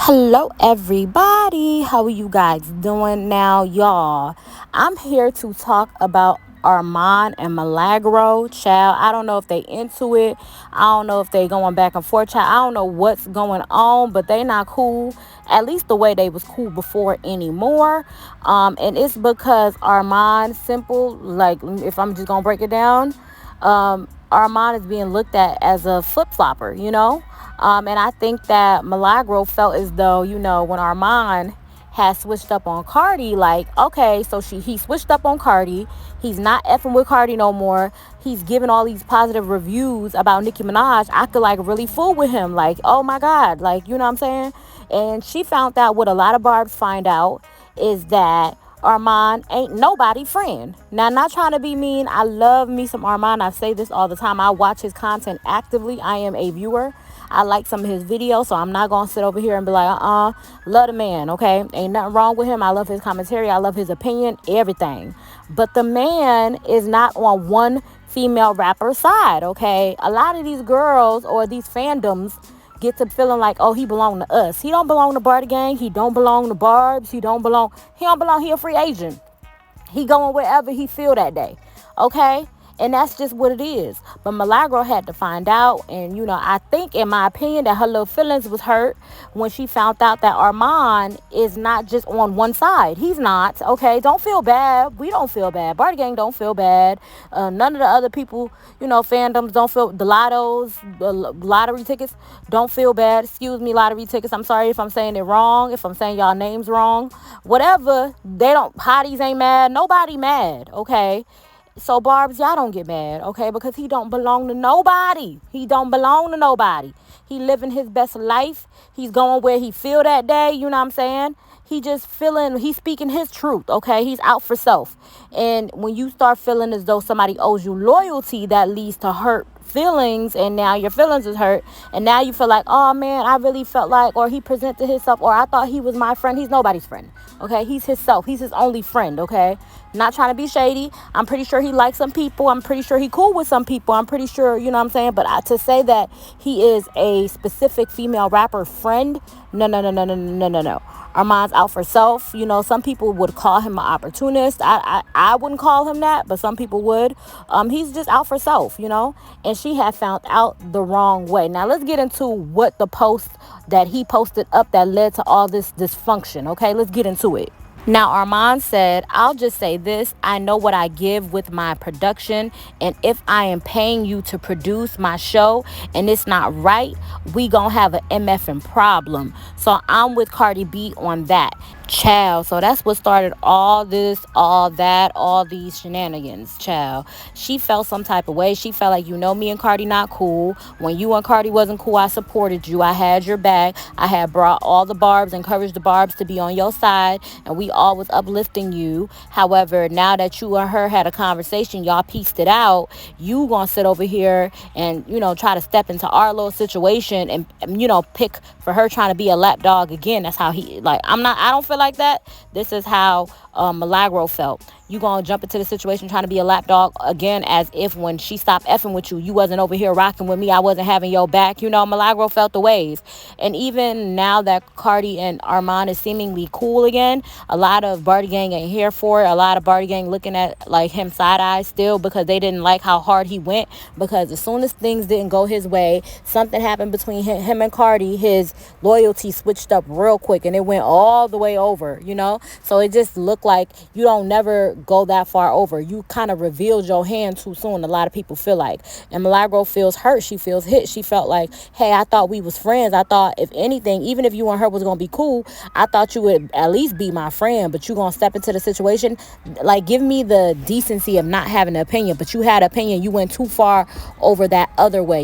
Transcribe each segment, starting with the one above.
Hello, everybody. How are you guys doing now, y'all? I'm here to talk about Arman and Milagro. Child, I don't know if they into it. I don't know if they going back and forth. Child, I don't know what's going on, but they not cool. At least the way they was cool before anymore. And it's because Arman, simple. Like, if I'm just gonna break it down, Arman is being looked at as a flip flopper. And I think that Milagro felt as though, when Arman had switched up on Cardi, like, okay, so he switched up on Cardi. He's not effing with Cardi no more. He's giving all these positive reviews about Nicki Minaj. I could like really fool with him. Like, oh my God. Like, you know what I'm saying? And she found out what a lot of barbs find out is that Arman ain't nobody friend. Now, not trying to be mean. I love me some Arman. I say this all the time. I watch his content actively. I am a viewer. I like some of his videos, so I'm not going to sit over here and be like, love the man, okay? Ain't nothing wrong with him. I love his commentary. I love his opinion, everything. But the man is not on one female rapper side, okay? A lot of these girls or these fandoms get to feeling like, oh, he belong to us. He don't belong to Barty Gang. He don't belong to Barb's. He don't belong. He a free agent. He going wherever he feel that day. Okay? And that's just what it is. But Milagro had to find out. And, I think, in my opinion, that her little feelings was hurt when she found out that Arman is not just on one side. He's not. Okay? Don't feel bad. We don't feel bad. Barty Gang don't feel bad. None of the other people, fandoms don't feel. The lottos, the lottery tickets don't feel bad. Excuse me, lottery tickets. I'm sorry if I'm saying it wrong. If I'm saying y'all names wrong. Whatever. They don't. Hotties ain't mad. Nobody mad. Okay? So Barb's, y'all don't get mad, okay? Because he don't belong to nobody. He don't belong to nobody. He living his best life. He's going where he feel that day. You know what I'm saying? He just feeling. He's speaking his truth, okay? He's out for self. And when you start feeling as though somebody owes you loyalty, that leads to hurt feelings, and now your feelings is hurt, and now you feel like, oh man, I really felt like, or he presented himself, or I thought he was my friend. He's nobody's friend, okay? He's himself. He's his only friend, okay? Not trying to be shady. I'm pretty sure he likes some people. I'm pretty sure he cool with some people. I'm pretty sure, you know what I'm saying? But to say that he is a specific female rapper friend, no, no, no, no, no, no, no, no. Armand's out for self. Some people would call him an opportunist. I wouldn't call him that, but some people would. He's just out for self. And she had found out the wrong way. Now let's get into what the post that he posted up that led to all this dysfunction. Okay, let's get into it. Now, Arman said, I'll just say this. I know what I give with my production. And if I am paying you to produce my show and it's not right, we gonna have an MFing problem. So I'm with Cardi B on that. Child. So that's what started all this, all that, all these shenanigans, child. She felt some type of way. She felt like, me and Cardi not cool. When you and Cardi wasn't cool, I supported you. I had your back. I had brought all the barbs, encouraged the barbs to be on your side, and we all was uplifting you. However, now that you and her had a conversation, y'all pieced it out, you gonna sit over here and, try to step into our little situation and, pick for her trying to be a lap dog again. That's how I don't feel like that. This is how Milagro felt. You gonna jump into the situation trying to be a lapdog again, as if when she stopped effing with you, you wasn't over here rocking with me. I wasn't having your back. Milagro felt the waves. And even now that Cardi and Arman is seemingly cool again, a lot of Barty Gang ain't here for it. A lot of Barty Gang looking at like him side eye still because they didn't like how hard he went. Because as soon as things didn't go his way, something happened between him and Cardi. His loyalty switched up real quick and it went all the way over. So it just looked like you don't never go that far over. You kind of revealed your hand too soon. A lot of people feel like. And Milagro feels hurt. She feels hit. She felt like, hey, I thought we was friends. I thought if anything, even if you and her was going to be cool, I thought you would at least be my friend. But you going to step into the situation. Like, give me the decency of not having an opinion. But you had an opinion. You went too far over that other way.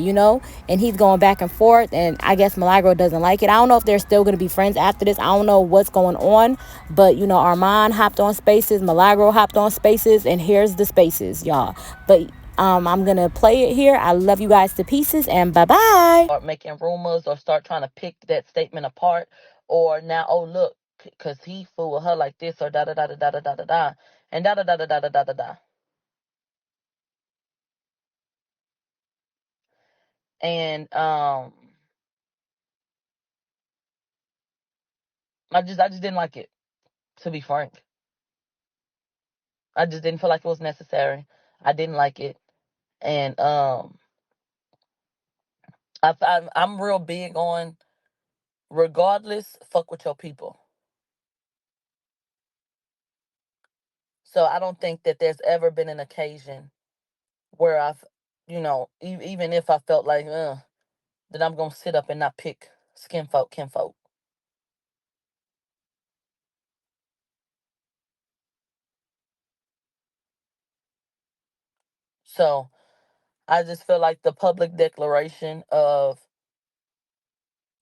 And he's going back and forth. And I guess Milagro doesn't like it. I don't know if they're still going to be friends after this. I don't know what's going on. But, Arman hopped on Spaces. Milagro hopped on Spaces. And here's the Spaces, y'all. But I'm going to play it here. I love you guys to pieces. And bye-bye. Start making rumors or start trying to pick that statement apart. Or now, oh, look, because he fooled her like this or da-da-da-da-da-da-da-da. And da-da-da-da-da-da-da-da. And I just didn't like it, to be frank. I just didn't feel like it was necessary. I didn't like it. And I'm real big on, regardless, fuck with your people. So I don't think that there's ever been an occasion where I've, even if I felt like, that I'm gonna sit up and not pick skin folk, kinfolk. So I just feel like the public declaration of,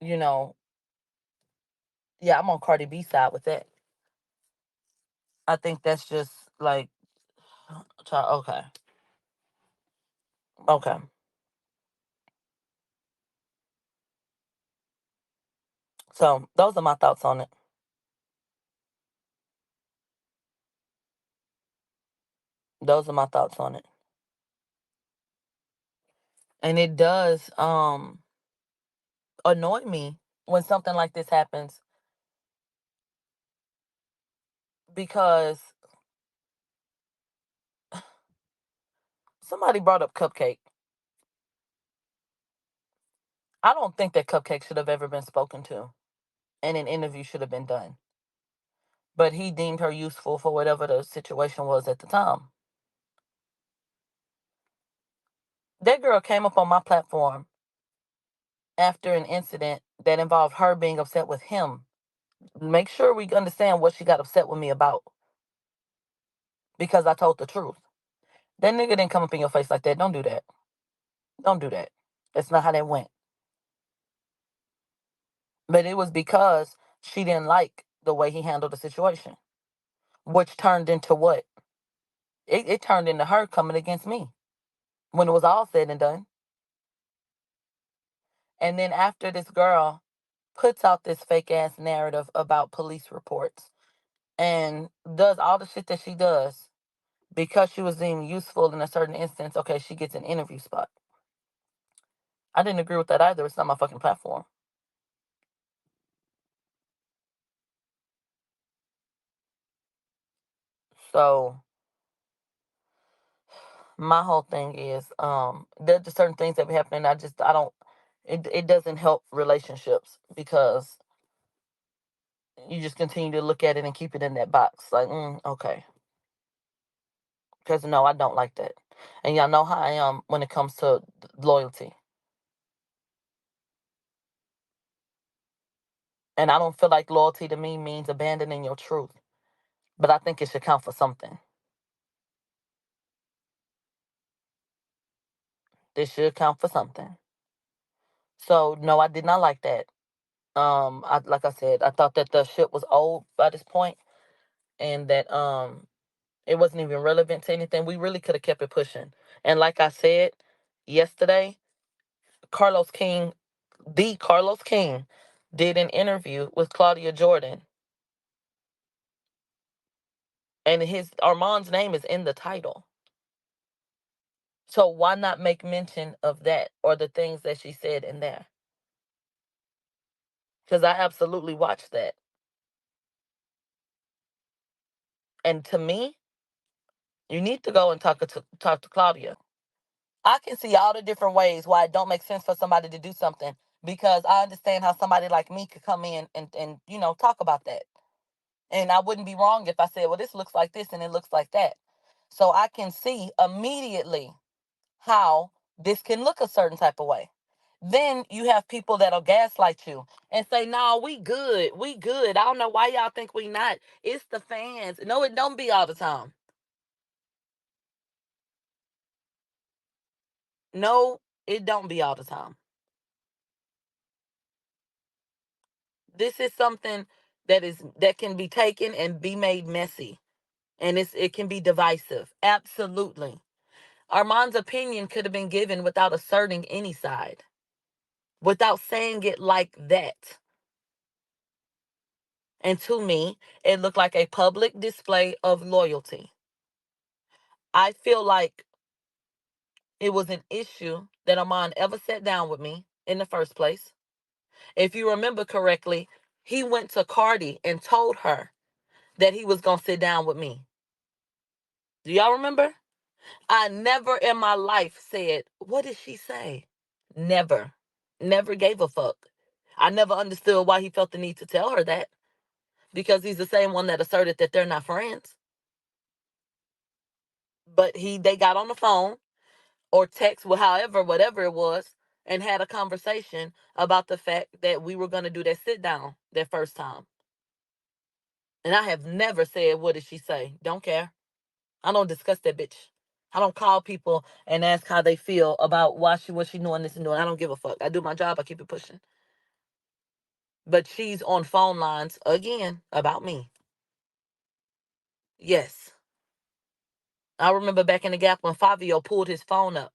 you know, yeah, I'm on Cardi B side with that. I think that's just like, okay, okay. So those are my thoughts on it. Those are my thoughts on it. And it does annoy me when something like this happens, because somebody brought up Cupcake. I don't think that Cupcake should have ever been spoken to and an interview should have been done. But he deemed her useful for whatever the situation was at the time. That girl came up on my platform after an incident that involved her being upset with him. Make sure we understand what she got upset with me about, because I told the truth. That nigga didn't come up in your face like that. Don't do that. Don't do that. That's not how that went. But it was because she didn't like the way he handled the situation, which turned into what? It turned into her coming against me when it was all said and done. And then after this girl puts out this fake ass narrative about police reports and does all the shit that she does because she was deemed useful in a certain instance, okay, she gets an interview spot. I didn't agree with that either. It's not my fucking platform. So my whole thing is, there's just certain things that be happening. I don't, it doesn't help relationships because you just continue to look at it and keep it in that box. Like, okay. Because no, I don't like that. And y'all know how I am when it comes to loyalty. And I don't feel like loyalty to me means abandoning your truth. But I think it should count for something. This should count for something. So no, I did not like that. Like I said, I thought that the shit was old by this point, and that it wasn't even relevant to anything. We really could have kept it pushing. And like I said yesterday, Carlos King, the Carlos King, did an interview with Claudia Jordan, and his Arman's name is in the title. So why not make mention of that or the things that she said in there? Because I absolutely watched that. And to me, you need to go and talk to Claudia. I can see all the different ways why it don't make sense for somebody to do something, because I understand how somebody like me could come in and talk about that. And I wouldn't be wrong if I said, well, this looks like this and it looks like that. So I can see immediately how this can look a certain type of way. Then you have people that'll gaslight you and say, no, we good. We good. I don't know why y'all think we not. It's the fans. No, it don't be all the time. No, it don't be all the time. This is something that can be taken and be made messy. And it can be divisive. Absolutely. Armand's opinion could have been given without asserting any side, without saying it like that. And to me, it looked like a public display of loyalty. I feel like it was an issue that Armand ever sat down with me in the first place. If you remember correctly, He went to Cardi and told her that he was gonna sit down with me. Do y'all remember? I never in my life said, what did she say? Never. Never gave a fuck. I never understood why he felt the need to tell her that. Because he's the same one that asserted that they're not friends. But they got on the phone or text, well, however, whatever it was, and had a conversation about the fact that we were gonna do that sit down that first time. And I have never said, what did she say? Don't care. I don't discuss that bitch. I don't call people and ask how they feel about what she doing this and doing. I don't give a fuck. I do my job. I keep it pushing. But she's on phone lines again about me. Yes. I remember back in the gap when Fabio pulled his phone up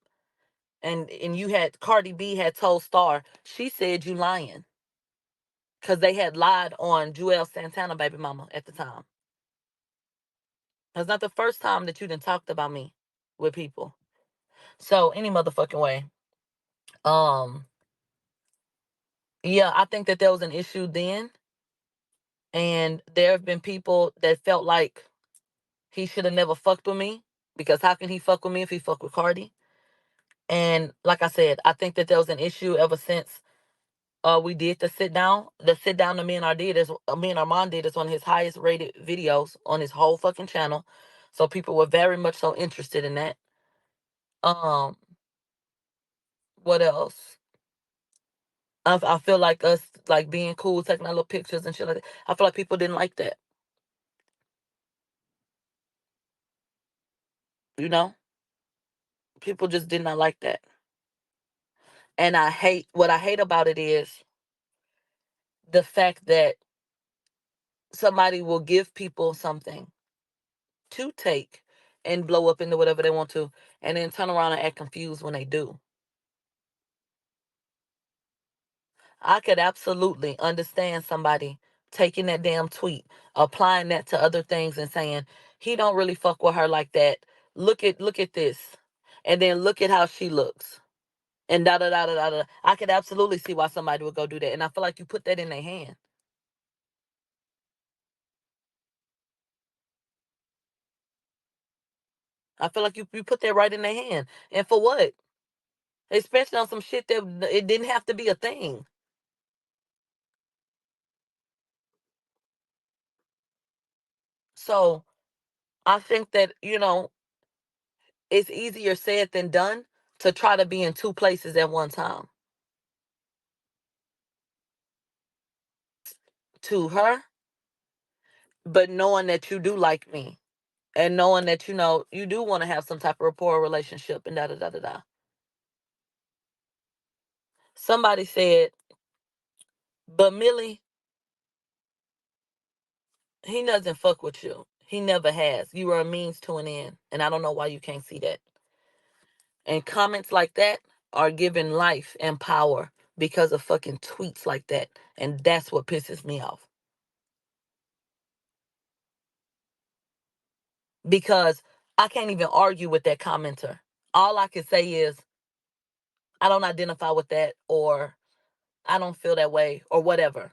and you had Cardi B had told Star, she said you lying. Cause they had lied on Joel Santana baby mama at the time. That's not the first time that you done talked about me with people. So any motherfucking way. Um, yeah, I think that there was an issue then. And there have been people that felt like he should have never fucked with me. Because how can he fuck with me if he fuck with Cardi? And like I said, I think that there was an issue ever since we did the sit down. The sit down that me and Armon did is one of his highest rated videos on his whole fucking channel. So people were very much so interested in that. Um, what else? I feel like us like being cool, taking our little pictures and shit like that. I feel like people didn't like that. You know, people just did not like that. And what I hate about it is the fact that somebody will give people something to take and blow up into whatever they want to, and then turn around and act confused when they do. I could absolutely understand somebody taking that damn tweet, applying that to other things and saying, he don't really fuck with her like that. Look at this. And then look at how she looks. And da da da da da da. I could absolutely see why somebody would go do that. And I feel like you put that in their hand. I feel like you put that right in their hand. And for what? Especially on some shit that it didn't have to be a thing. So I think that, it's easier said than done to try to be in two places at one time. To her, but knowing that you do like me and knowing that, you do want to have some type of rapport relationship and da da da da da. Somebody said, but Millie, he doesn't fuck with you. He never has. You are a means to an end. And I don't know why you can't see that. And comments like that are given life and power because of fucking tweets like that. And that's what pisses me off. Because I can't even argue with that commenter. All I can say is, I don't identify with that, or I don't feel that way, or whatever.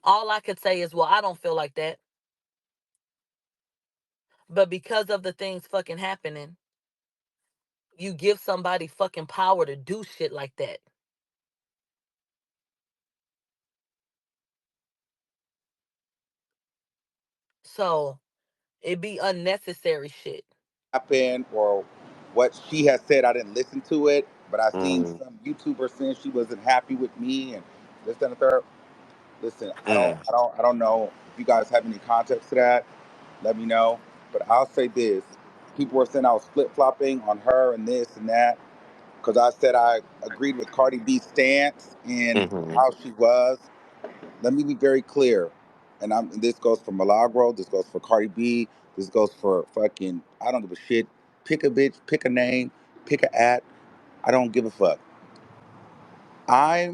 All I could say is, well, I don't feel like that. But because of the things fucking happening, you give somebody fucking power to do shit like that. So it be unnecessary shit. Happened or what she has said. I didn't listen to it, but I seen Mm, some YouTuber saying she wasn't happy with me and this, that, and the third. Listen, mm, I don't know if you guys have any context to that. Let me know. But I'll say this: people were saying I was flip flopping on her and this and that because I said I agreed with Cardi B's stance and mhm, how she was. Let me be very clear, and this goes for Milagro, this goes for Cardi B, this goes for fucking I don't give a shit. Pick a bitch, pick a name, pick a at. I don't give a fuck.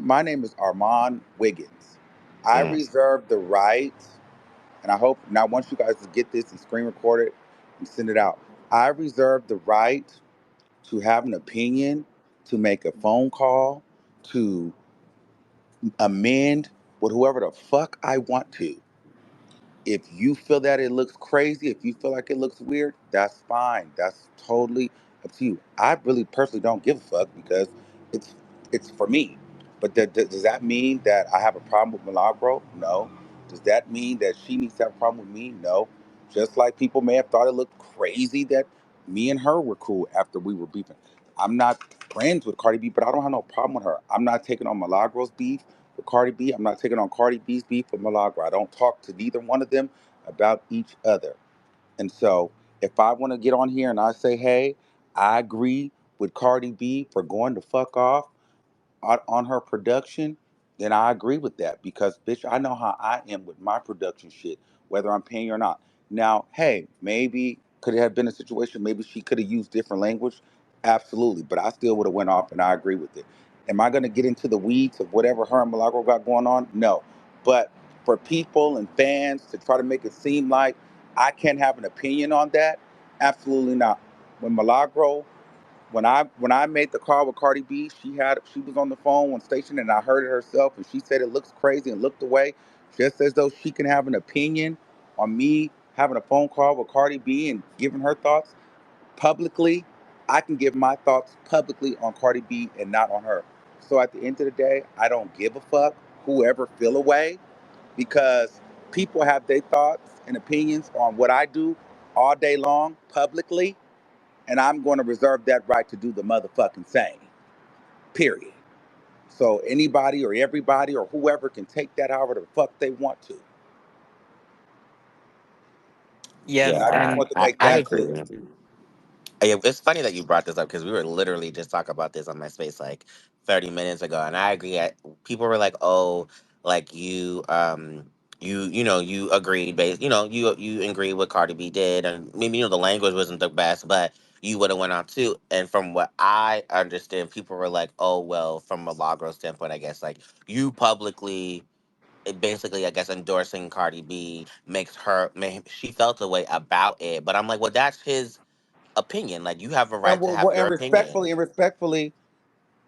My name is Arman Wiggins. I mm, reserve the right, and I hope now once you guys get this and screen record it and send it out. I reserve the right to have an opinion, to make a phone call, to amend. with whoever the fuck I want to. If you feel that it looks crazy, if you feel like it looks weird, that's fine. That's totally up to you. I really personally don't give a fuck because it's it's for me. But does that mean that I have a problem with Milagro? No. Does that mean that she needs to have a problem with me? No. Just like people may have thought it looked crazy that me and her were cool after we were beefing. I'm not friends with Cardi B, but I don't have no problem with her. I'm not taking on Milagro's beef with Cardi B. I'm not taking on Cardi B's beef with Milagro. I don't talk to neither one of them about each other. And so if I want to get on here and I say, hey, I agree with Cardi B for going to fuck off, on her production, then I agree with that because bitch, I know how I am with my production shit, whether I'm paying or not. Now, hey, maybe could it have been a situation? Maybe she could have used different language. Absolutely, but I still would have went off, and I agree with it. Am I going to get into the weeds of whatever her and Milagro got going on? No, but for people and fans to try to make it seem like I can't have an opinion on that, absolutely not. When Milagro when I made the call with Cardi B, she was on the phone on station and I heard it herself and she said it looks crazy and looked away, just as though she can have an opinion on me having a phone call with Cardi B and giving her thoughts publicly. I can give my thoughts publicly on Cardi B and not on her. So at the end of the day, I don't give a fuck whoever feel away because people have their thoughts and opinions on what I do all day long publicly, and I'm going to reserve that right to do the motherfucking same. Period. So anybody or everybody or whoever can take that however the fuck they want to. And Yes, I just Yeah, and want to I, make I that agree. clear. It's funny that you brought this up because we were literally just talking about this on my space like 30 minutes ago, and I agree. People were like, "Oh, like you agreed, you agreed what Cardi B did, and maybe the language wasn't the best, but you would have went out too." And from what I understand, people were like, "Oh, well, from a Milagro standpoint, I guess like you publicly." Basically, I guess endorsing Cardi B she felt a way about it, but I'm like, well, that's his opinion. Like you have a And right to have your opinion. respectfully,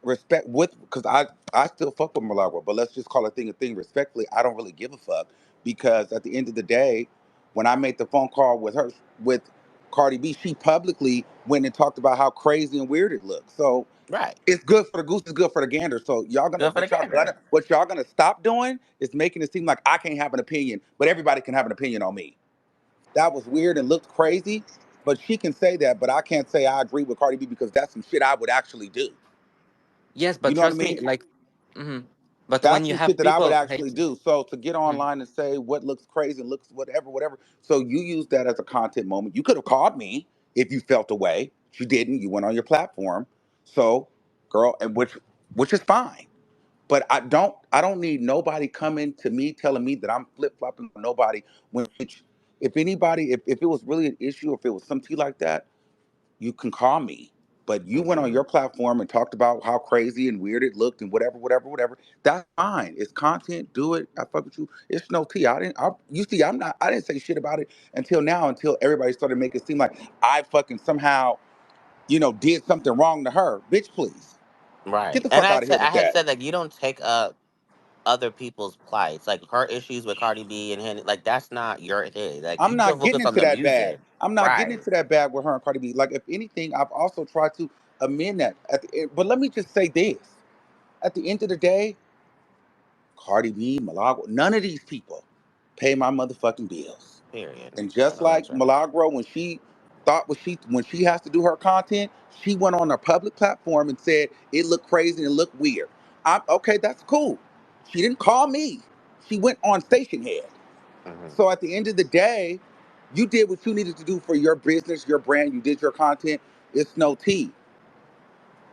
respect with because I still fuck with Milagro, but let's just call a thing respectfully. I don't really give a fuck because at the end of the day, when I made the phone call with Cardi B, she publicly went and talked about how crazy and weird it looked. So Right. it's good for the goose, it's good for the gander. So y'all gonna Good for the gander. what y'all gonna stop doing is making it seem like I can't have an opinion, but everybody can have an opinion on me. That was weird and looked crazy, but she can say that, but I can't say I agree with Cardi B because that's some shit I would actually do. Yes, You but know what I trust me, mean? like, but when That's you some shit have that I would people hate, actually do. So to get mhm, online and say what looks crazy and looks whatever. So you use that as a content moment. You could have called me if you felt away. You didn't. You went on your platform. So, girl, and which is fine. But I don't need nobody coming to me telling me that I'm flip flopping on nobody. Which if anybody, if it was really an issue, if it was some tea like that, you can call me. But you went on mhm, your platform and talked about how crazy and weird it looked and whatever. That's fine. It's content. Do it. I fuck with you. It's no tea. I didn't. You see, I'm not. I didn't say shit about it until now. Until everybody started making it seem like I fucking somehow, did something wrong to her. Bitch, please get right. the And fuck out of here I with had that. said that you don't take up other people's plights, like her issues with Cardi B and Henny, like that's not your thing. Like I'm you can not getting focus on into the that bag. music, I'm not getting right? into that bag with her and Cardi B. Like, if anything, I've also tried to amend that. But let me just say this: at the end of the day, Cardi B, Milagro, none of these people pay my motherfucking bills. Period. And I just know that's like right. Milagro, when she has to do her content, she went on a public platform and said it looked crazy and it looked weird. I'm okay. That's cool. She didn't call me. She went on station head. Hmm. So at the end of the day, you did what you needed to do for your business, your brand. You did your content. It's no tea.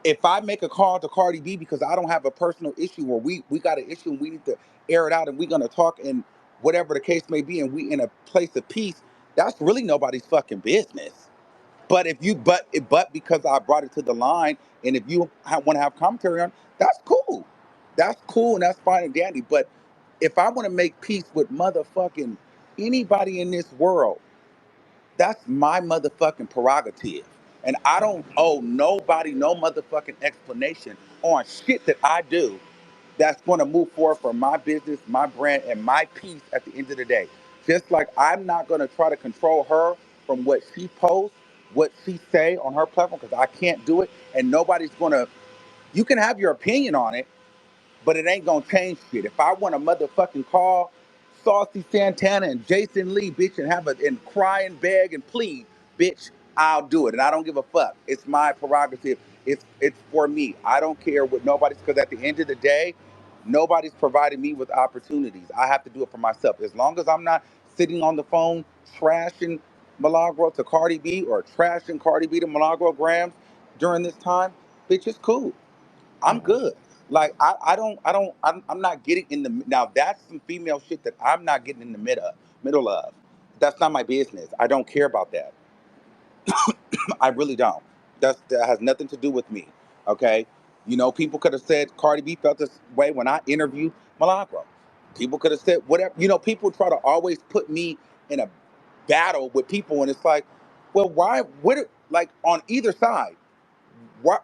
If I make a call to Cardi B because I don't have a personal issue or we got an issue and we need to air it out and we're gonna talk and whatever the case may be and we in a place of peace, that's really nobody's fucking business. But because I brought it to the line and if you want to have commentary on, that's cool. That's cool and that's fine and dandy. But if I want to make peace with motherfucking anybody in this world, that's my motherfucking prerogative. And I don't owe nobody no motherfucking explanation on shit that I do that's going to move forward for my business, my brand, and my peace at the end of the day. Just like I'm not going to try to control her from what she posts, what she say on her platform, because I can't do it, and nobody's going to. You can have your opinion on it, but it ain't gonna change shit. If I want to motherfucking call Saucy Santana and Jason Lee, bitch, and have a and cry and beg and plead, bitch, I'll do it, and I don't give a fuck. It's my prerogative. It's for me. I don't care what nobody's, because at the end of the day, nobody's providing me with opportunities. I have to do it for myself. As long as I'm not sitting on the phone trashing Milagro to Cardi B or trashing Cardi B to Milagro Grams during this time, bitch, it's cool. I'm Mm, good. Like I'm not getting in the now. That's some female shit that I'm not getting in the middle of. That's not my business. I don't care about that. I really don't. That has nothing to do with me. Okay, people could have said Cardi B felt this way when I interviewed Milagro. People could have said whatever. People try to always put me in a battle with people, and it's like, well, why? What? Like on either side.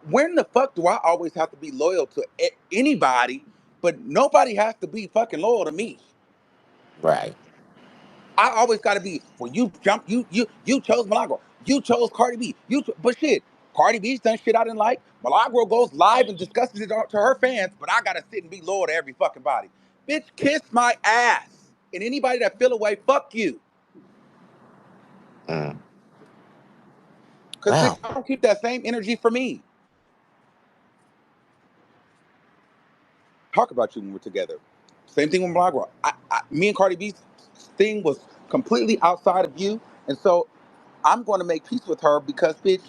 When the fuck do I always have to be loyal to anybody, but nobody has to be fucking loyal to me? right. I always got to be. Well, you jump, you chose Milagro, you chose Cardi B, but shit, Cardi B's done shit I didn't like. Milagro goes live and discusses it to her fans, but I gotta sit and be loyal to every fucking body. Bitch, kiss my ass. And anybody that feel away, fuck you. Mm. Cause bitch, Well, I don't keep that same energy for me. Talk about you when we're together. Same thing with Milagro. Me and Cardi B's thing was completely outside of you, and so I'm going to make peace with her because, bitch,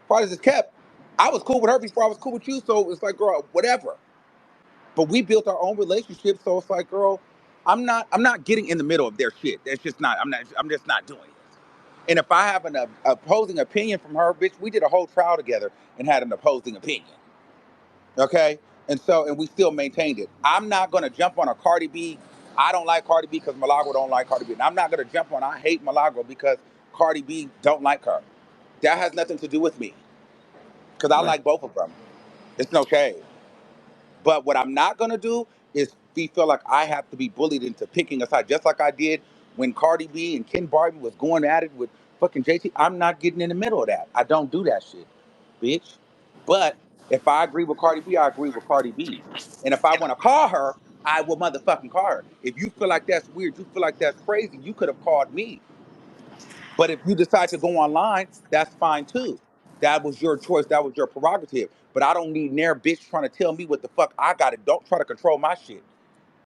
far as it's kept, I was cool with her before I was cool with you. So it's like, girl, whatever. But we built our own relationship, so it's like, girl, I'm not getting in the middle of their shit. That's just not. I'm just not doing it. And if I have an opposing opinion from her, bitch, we did a whole trial together and had an opposing opinion. Okay, and we still maintained it. I'm not gonna jump on a Cardi B. I don't like Cardi B because Milagro don't like Cardi B, and I'm not gonna jump on I hate Milagro because Cardi B don't like her. That has nothing to do with me because I right. like both of them. It's no shade. But what I'm not gonna do is feel like I have to be bullied into picking a side, just like I did when Cardi B and Ken Barbie was going at it with fucking JT. I'm not getting in the middle of that. I don't do that shit, bitch. But if I agree with Cardi B, I agree with Cardi B. And if I want to call her, I will motherfucking call her. If you feel like that's weird, you feel like that's crazy, you could have called me. But if you decide to go online, that's fine too. That was your choice. That was your prerogative. But I don't need near bitch trying to tell me what the fuck I got to. Don't try to control my shit.